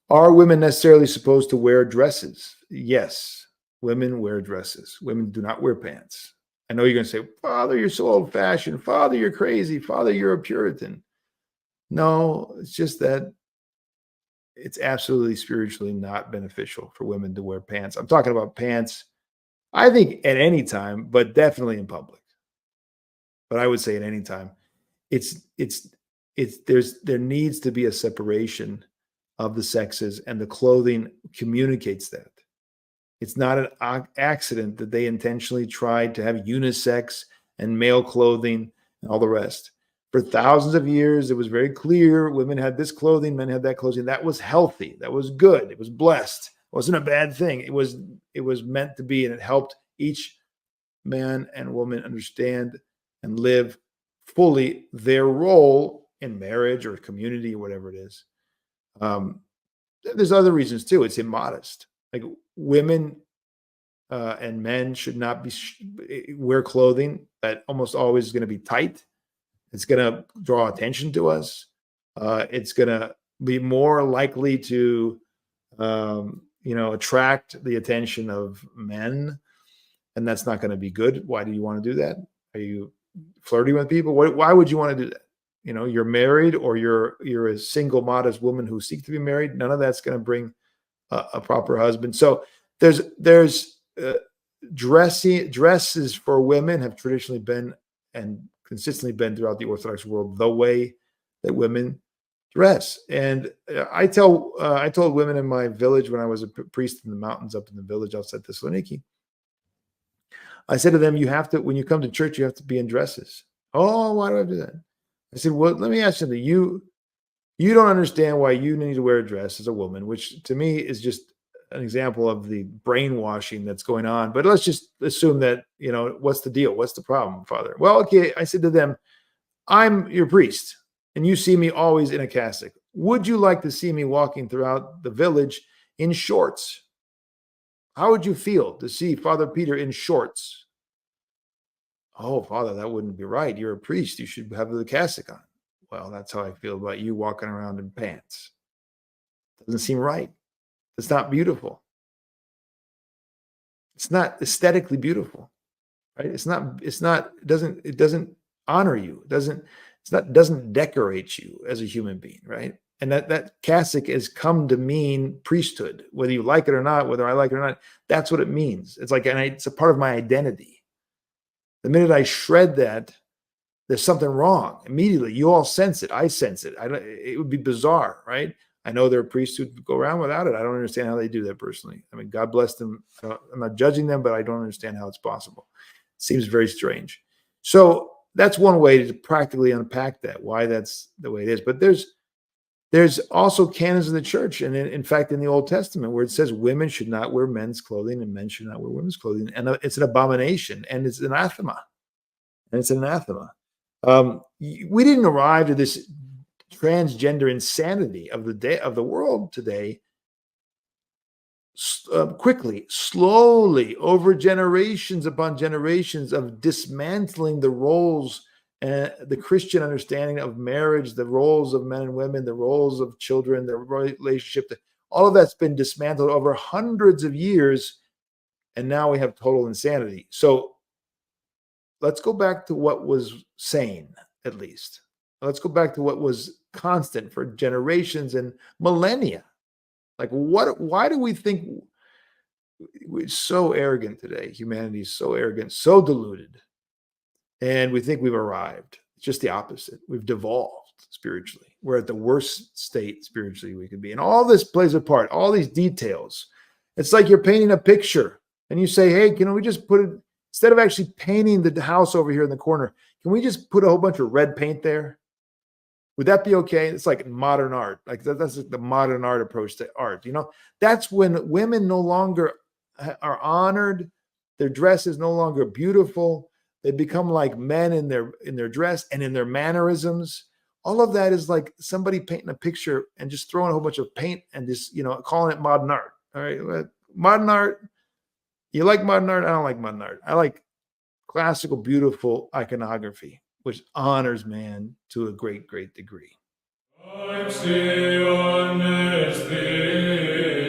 Are women necessarily supposed to wear dresses? Yes, women wear dresses. Women do not wear pants. I know you're going to say, Father, you're so old-fashioned. Father, you're crazy. Father, you're a Puritan. No, it's just that it's absolutely spiritually not beneficial for women to wear pants. I'm talking about pants, I think, at any time, but definitely in public. But I would say at any time. There needs to be a separation of the sexes, and the clothing communicates that. It's not an accident that they intentionally tried to have unisex and male clothing and all the rest. For thousands of years, it was very clear women had this clothing, men had that clothing. That was healthy. That was good. It was blessed. It wasn't a bad thing. It was meant to be, and it helped each man and woman understand and live fully their role in marriage or community or whatever it is. There's other reasons too. It's immodest. Like women and men should not wear clothing that almost always is going to be tight. It's going to draw attention to us. It's going to be more likely to, attract the attention of men, and that's not going to be good. Why do you want to do that? Are you flirting with people? Why would you want to do that? You're married, or you're a single, modest woman who seeks to be married. None of that's going to bring a proper husband. So there's dresses for women have traditionally been and consistently been throughout the Orthodox world the way that women dress. And I told women in my village when I was a priest in the mountains up in the village outside Thessaloniki, I said to them, you have to, when you come to church, you have to be in dresses. Oh, why do I do that? I said, well, let me ask you that you don't understand why you need to wear a dress as a woman, which to me is just an example of the brainwashing that's going on. But let's just assume that, what's the deal? What's the problem, Father? Well, okay, I said to them, I'm your priest, and you see me always in a cassock. Would you like to see me walking throughout the village in shorts? How would you feel to see Father Peter in shorts? Oh, Father, that wouldn't be right. You're a priest. You should have the cassock on. Well, that's how I feel about you walking around in pants. Doesn't seem right. It's not beautiful. It's not aesthetically beautiful, right? It doesn't honor you. It doesn't decorate you as a human being, right? And that cassock has come to mean priesthood, whether you like it or not, whether I like it or not. That's what it means. It's like, it's a part of my identity. The minute I shred that, there's something wrong. Immediately, you all sense it. I sense it. It would be bizarre, right? I know there are priests who go around without it. I don't understand how they do that personally. I mean, God bless them. I'm not judging them, but I don't understand how it's possible. It seems very strange. So that's one way to practically unpack that, why that's the way it is. But there's also canons in the church, and in fact, in the Old Testament, where it says women should not wear men's clothing and men should not wear women's clothing. And it's an abomination, and it's anathema. And it's an anathema. We didn't arrive to this transgender insanity of the world today quickly, slowly, over generations upon generations of dismantling the roles and the Christian understanding of marriage, the roles of men and women, the roles of children, the relationship, all of that's been dismantled over hundreds of years, and now we have total insanity. So let's go back to what was sane, at least. Let's go back to what was constant for generations and millennia. Like, why do we think we're so arrogant today? Humanity is so arrogant, so deluded. And we think we've arrived. It's just the opposite. We've devolved spiritually. We're at the worst state spiritually we could be. And all this plays a part, all these details. It's like you're painting a picture and you say, hey, can we just put it, instead of actually painting the house over here in the corner, can we just put a whole bunch of red paint there? Would that be okay? It's like modern art. Like that's like the modern art approach to art. That's when women no longer are honored. Their dress is no longer beautiful. They become like men in their dress and in their mannerisms. All of that is like somebody painting a picture and just throwing a whole bunch of paint and just, calling it modern art. All right. Modern art. You like modern art? I don't like modern art. I like classical, beautiful iconography, which honors man to a great, great degree. Actiones Dei.